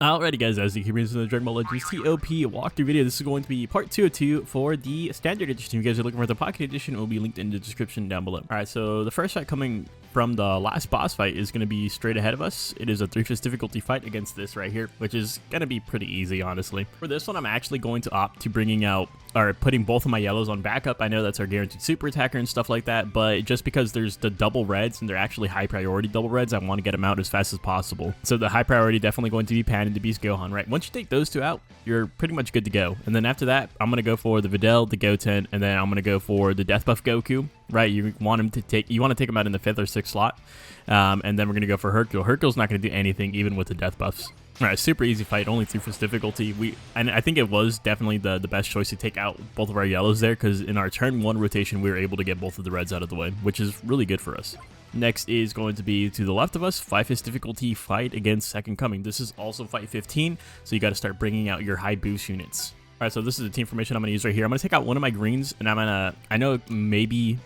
Alrighty guys, as you can see in the Dragon Ball Legends TOP walkthrough video, this is going to be part 202 for the Standard Edition. If you guys are looking for the Pocket Edition, it will be linked in the description down below. Alright, so the first fight coming from the last boss fight is going to be straight ahead of us. It is a 3-fist difficulty fight against this right here, which is going to be pretty easy, honestly. For this one, I'm actually going to opt to bringing out, or putting both of my yellows on backup. I know that's our guaranteed super attacker and stuff like that, but just because there's the double reds and they're actually high priority double reds, I want to get them out as fast as possible. So the high priority definitely going to be Pan and the Beast Gohan, right? Once you take those two out, you're pretty much good to go. And then after that, I'm going to go for the Videl, the Goten, and then I'm going to go for the Death Buff Goku, right? You want him to take, you want to take him out in the 5th or 6th slot. And then we're going to go for Hercule. Hercule's not going to do anything even with the death buffs. Alright, super easy fight, only 3-fist difficulty. And I think it was definitely the best choice to take out both of our yellows there, because in our turn 1 rotation, we were able to get both of the reds out of the way, which is really good for us. Next is going to be to the left of us, 5-fist difficulty fight against Second Coming. This is also fight 15, so you got to start bringing out your high boost units. Alright, so this is the team formation I'm going to use right here. I'm going to take out one of my greens, and I know it may be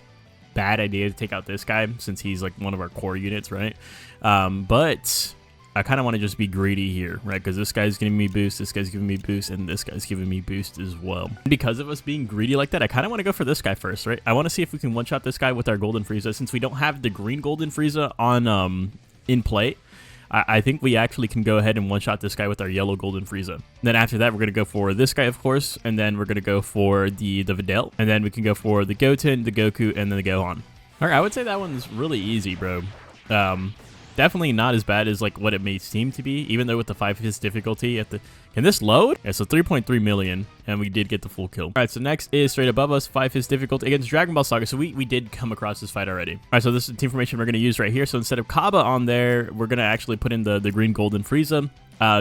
bad idea to take out this guy since he's like one of our core units, right? But I kind of want to just be greedy here, right? Because this guy's giving me boost, this guy's giving me boost, and this guy's giving me boost as well. Because of us being greedy like that, I kind of want to go for this guy first, right? I want to see if we can one-shot this guy with our Golden Frieza. Since we don't have the green Golden Frieza on in play, I think we actually can go ahead and one-shot this guy with our yellow Golden Frieza. Then after that, we're going to go for this guy, of course, and then we're going to go for the Videl, and then we can go for the Goten, the Goku, and then the Gohan. All right, I would say that one's really easy, bro. Definitely not as bad as like what it may seem to be, even though with the 5-fist difficulty can this load? Yeah, so 3.3 million, and we did get the full kill. All right, so next is straight above us, 5-fist difficulty against Dragon Ball Saga. So we did come across this fight already. All right, so this is the team formation we're going to use right here. So instead of Kaba on there, we're going to actually put in the green Golden Frieza,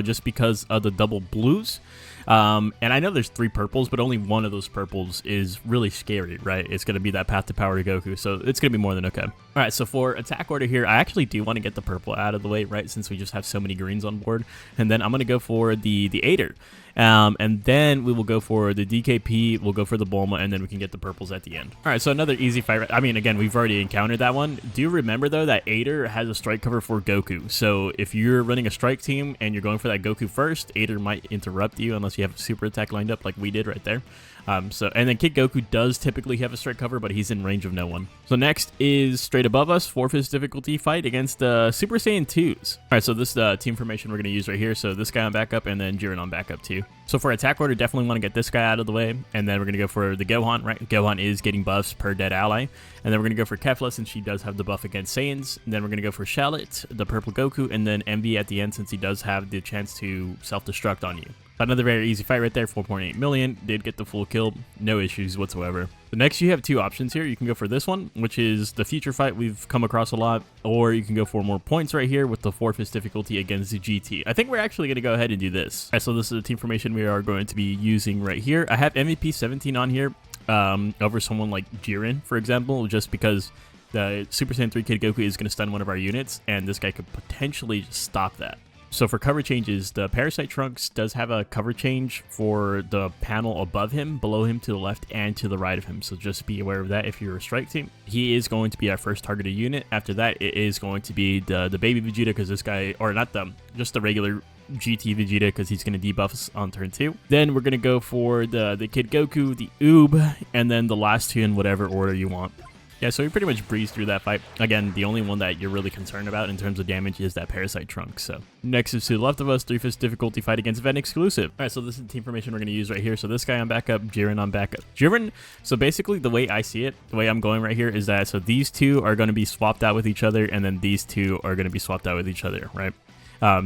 just because of the double blues. And I know there's 3 purples, but only one of those purples is really scary, right? It's going to be that Path to Power to Goku, so it's going to be more than okay. All right, so for attack order here, I actually do want to get the purple out of the way, right, since we just have so many greens on board. And then I'm going to go for the Aider. And then we will go for the DKP, we'll go for the Bulma, and then we can get the purples at the end. All right, so another easy fight. I mean, again, we've already encountered that one. Do remember, though, that Aider has a strike cover for Goku. So if you're running a strike team and you're going for that Goku first, Aider might interrupt you unless you have a super attack lined up like we did right there. And then Kid Goku does typically have a strike cover, but he's in range of no one. So next is straight above us, 4-fist difficulty fight against Super Saiyan 2s. All right, so this is the team formation we're going to use right here. So this guy on backup and then Jiren on backup too. So for attack order, definitely want to get this guy out of the way. And then we're going to go for the Gohan, right? Gohan is getting buffs per dead ally. And then we're going to go for Kefla since she does have the buff against Saiyans. And then we're going to go for Shallot, the purple Goku, and then Envy at the end since he does have the chance to self-destruct on you. Another very easy fight right there, 4.8 million. Did get the full kill, no issues whatsoever. The next, you have 2 options here. You can go for this one, which is the future fight we've come across a lot, or you can go for more points right here with the 4-fist difficulty against the GT. I think we're actually going to go ahead and do this. All right, so this is the team formation we are going to be using right here. I have MVP 17 on here over someone like Jiren, for example, just because the Super Saiyan 3 Kid Goku is going to stun one of our units, and this guy could potentially just stop that. So for cover changes, the Parasite Trunks does have a cover change for the panel above him, below him, to the left, and to the right of him. So just be aware of that if you're a strike team. He is going to be our first targeted unit. After that, it is going to be the baby Vegeta, because this guy, or not just the regular GT Vegeta, because he's going to debuff us on turn 2. Then we're going to go for the Kid Goku, the Oob, and then the last 2 in whatever order you want. Yeah, so we pretty much breezed through that fight. Again, the only one that you're really concerned about in terms of damage is that Parasite Trunk. So next is to the left of us, 3-fist difficulty fight against Ven exclusive. All right, so this is the team formation we're going to use right here. So this guy on backup, Jiren on backup. Jiren, so basically the way I see it, the way I'm going right here is that, so these 2 are going to be swapped out with each other, and then these 2 are going to be swapped out with each other, right?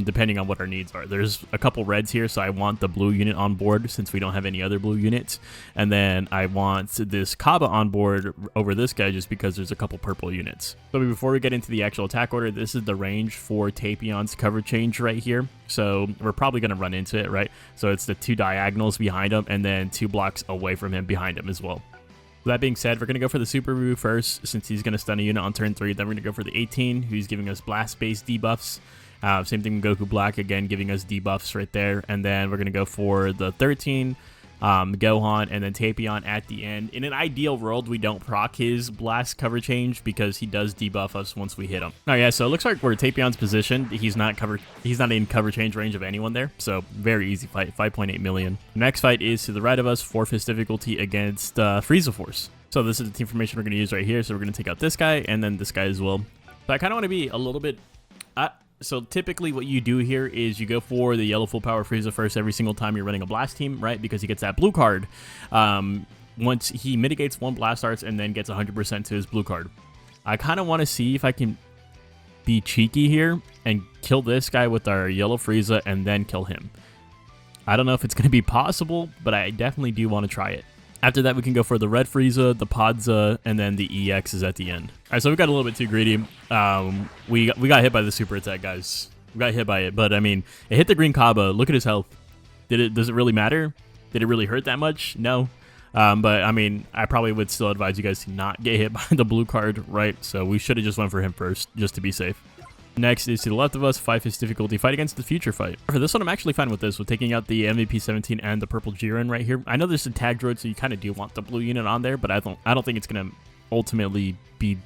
Depending on what our needs are. There's a couple reds here, so I want the blue unit on board since we don't have any other blue units. And then I want this Kaba on board over this guy just because there's a couple purple units. So before we get into the actual attack order, this is the range for Tapion's cover change right here. So we're probably going to run into it, right? So it's the 2 diagonals behind him and then 2 blocks away from him behind him as well. That being said, we're going to go for the Super Ryu first since he's going to stun a unit on turn 3. Then we're going to go for the 18, who's giving us blast-based debuffs. Same thing with Goku Black, again, giving us debuffs right there. And then we're going to go for the 13, Gohan, and then Tapion at the end. In an ideal world, we don't proc his blast cover change because he does debuff us once we hit him. Oh yeah, so it looks like where Tapion's positioned, he's not in cover change range of anyone there, so very easy fight, 5.8 million. The next fight is to the right of us, 4th difficulty against Frieza Force. So this is the team formation we're going to use right here, so we're going to take out this guy and then this guy as well. So I kind of want to be a little bit... So typically what you do here is you go for the yellow full power Frieza first every single time you're running a blast team, right? Because he gets that blue card once he mitigates 1 blast arts and then gets 100% to his blue card. I kind of want to see if I can be cheeky here and kill this guy with our yellow Frieza and then kill him. I don't know if it's going to be possible, but I definitely do want to try it. After that, we can go for the red Frieza, the Podza, and then the EX is at the end. All right, so we got a little bit too greedy. We got hit by the super attack, guys. We got hit by it, but I mean, it hit the green Kaba. Look at his health. Does it really matter? Did it really hurt that much? No. But I mean, I probably would still advise you guys to not get hit by the blue card, right? So we should have just went for him first, just to be safe. Next is to the left of us, 5th difficulty fight against the future fight. For this one, I'm actually fine with this, with taking out the MVP 17 and the purple Jiren right here. I know there's a tag droid, so you kind of do want the blue unit on there, but I don't think it's gonna ultimately be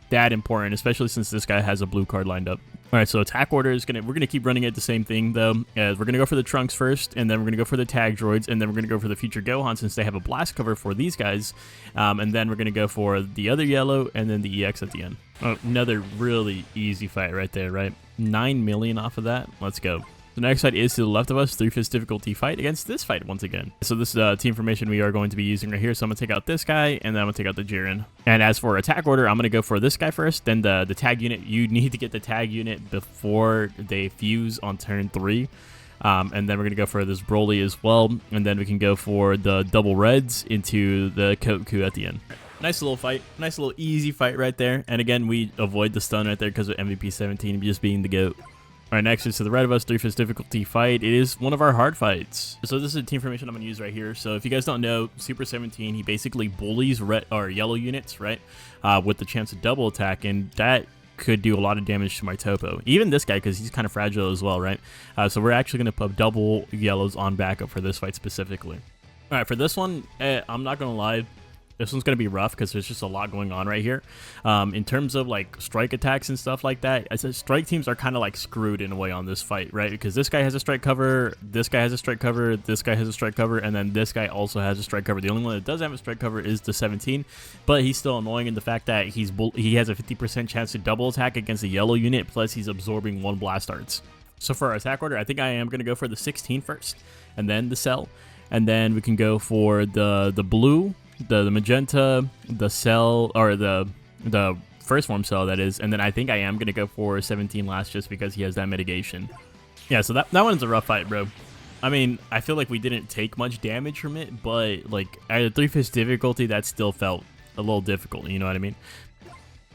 that important, especially since this guy has a blue card lined up. All right, so attack order is we're gonna keep running it the same thing though. We're gonna go for the Trunks first, and then we're gonna go for the tag droids, and then we're gonna go for the future Gohan since they have a blast cover for these guys, and then we're gonna go for the other yellow, and then the EX at the end. Oh, another really easy fight right there, right? 9 million off of that. Let's go. The next fight is to the left of us, 3/5 difficulty fight against this fight once again. So this is team formation we are going to be using right here. So I'm going to take out this guy, and then I'm going to take out the Jiren. And as for attack order, I'm going to go for this guy first, then the tag unit. You need to get the tag unit before they fuse on turn 3. And then we're going to go for this Broly as well. And then we can go for the double reds into the Koku at the end. Nice little fight. Nice little easy fight right there. And again, we avoid the stun right there because of MVP 17 just being the GOAT. All right, next is to the right of us, 3/5 difficulty fight. It is one of our hard fights. So this is a team formation I'm going to use right here. So if you guys don't know, Super 17, he basically bullies red or yellow units, right? With the chance of double attack, and that could do a lot of damage to my topo. Even this guy, because he's kind of fragile as well, right? So we're actually going to put double yellows on backup for this fight specifically. All right, for this one, I'm not going to lie. This one's going to be rough because there's just a lot going on right here. In terms of like strike attacks and stuff like that, I said strike teams are kind of like screwed in a way on this fight, right? Because this guy has a strike cover, this guy has a strike cover, this guy has a strike cover, and then this guy also has a strike cover. The only one that doesn't have a strike cover is the 17, but he's still annoying in the fact that he has a 50% chance to double attack against a yellow unit, plus he's absorbing 1 blast arts. So for our attack order, I think I am going to go for the 16 first, and then the Cell, and then we can go for the blue, the magenta, the Cell, or the first form Cell, that is, and then I think I am going to go for 17 last just because he has that mitigation. Yeah, so that one's a rough fight, bro. I mean, I feel like we didn't take much damage from it, but like at a 3/5 difficulty, that still felt a little difficult, you know what I mean?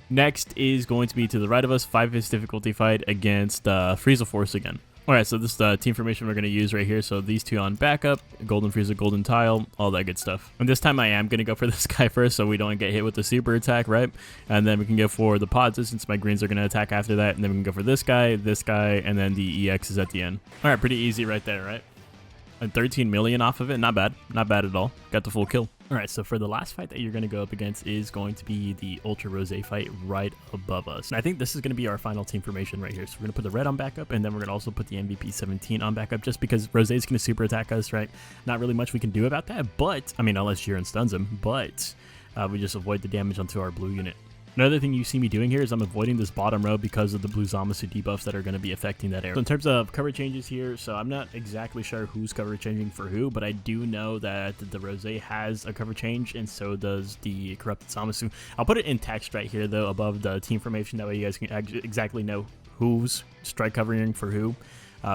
Next is going to be to the right of us, 5/5 difficulty fight against Frieza Force again. Alright, so this is the team formation we're going to use right here. So these two on backup, Golden Frieza, Golden Tile, all that good stuff. And this time I am going to go for this guy first so we don't get hit with the super attack, right? And then we can go for the pods since my greens are going to attack after that. And then we can go for this guy, and then the EX is at the end. Alright, pretty easy right there, right? And 13 million off of it, not bad. Not bad at all. Got the full kill. Alright, so for the last fight that you're going to go up against is going to be the Ultra Rose fight right above us. And I think this is going to be our final team formation right here. So we're going to put the red on backup, and then we're going to also put the MVP 17 on backup just because Rose is going to super attack us, right? Not really much we can do about that, but, I mean, unless Jiren stuns him, but we just avoid the damage onto our blue unit. Another thing you see me doing here is I'm avoiding this bottom row because of the blue Zamasu debuffs that are going to be affecting that area. So in terms of cover changes here, so I'm not exactly sure who's cover changing for who, but I do know that the Rose has a cover change, and so does the Corrupted Zamasu. I'll put it in text right here, though, above the team formation. That way you guys can exactly know who's strike covering for who.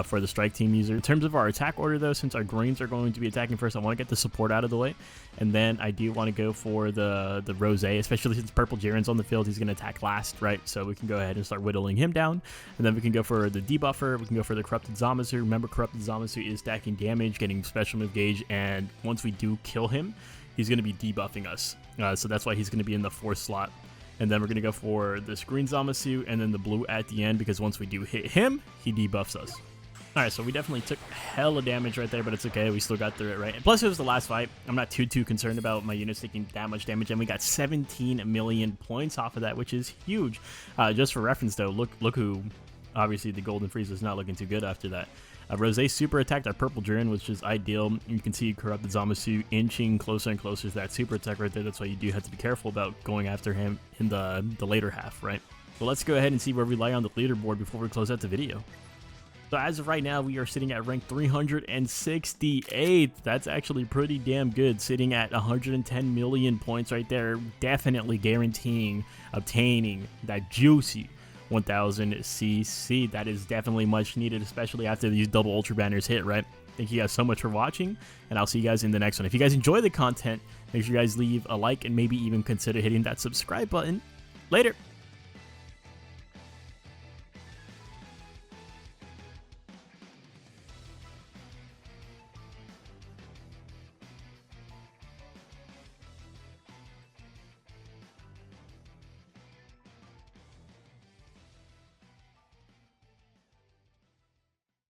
For the strike team user. In terms of our attack order though, since our greens are going to be attacking first, I want to get the support out of the way, and then I do want to go for the Rose, especially since purple Jiren's on the field. He's going to attack last, right? So we can go ahead and start whittling him down, and then we can go for the debuffer. We can go for the Corrupted Zamasu. Remember, Corrupted Zamasu is stacking damage, getting special move gauge, and once we do kill him, he's going to be debuffing us. So that's why he's going to be in the 4th slot. And then we're going to go for this green Zamasu and then the blue at the end, because once we do hit him, he debuffs us. Alright, so we definitely took hella damage right there, but it's okay. We still got through it, right? And plus, it was the last fight. I'm not too concerned about my units taking that much damage, and we got 17 million points off of that, which is huge. Just for reference, though, look who... Obviously, the Golden Frieza is not looking too good after that. Rose super attacked our Purple Jiren, which is ideal. You can see Corrupted Zamasu inching closer and closer to that super attack right there. That's why you do have to be careful about going after him in the later half, right? So let's go ahead and see where we lie on the leaderboard before we close out the video. So as of right now, we are sitting at rank 368. That's actually pretty damn good, sitting at 110 million points right there, definitely guaranteeing obtaining that juicy 1000 CC. That is definitely much needed, especially after these double ultra banners hit, right? Thank you guys so much for watching, and I'll see you guys in the next one. If you guys enjoy the content, make sure you guys leave a like and maybe even consider hitting that subscribe button. Later.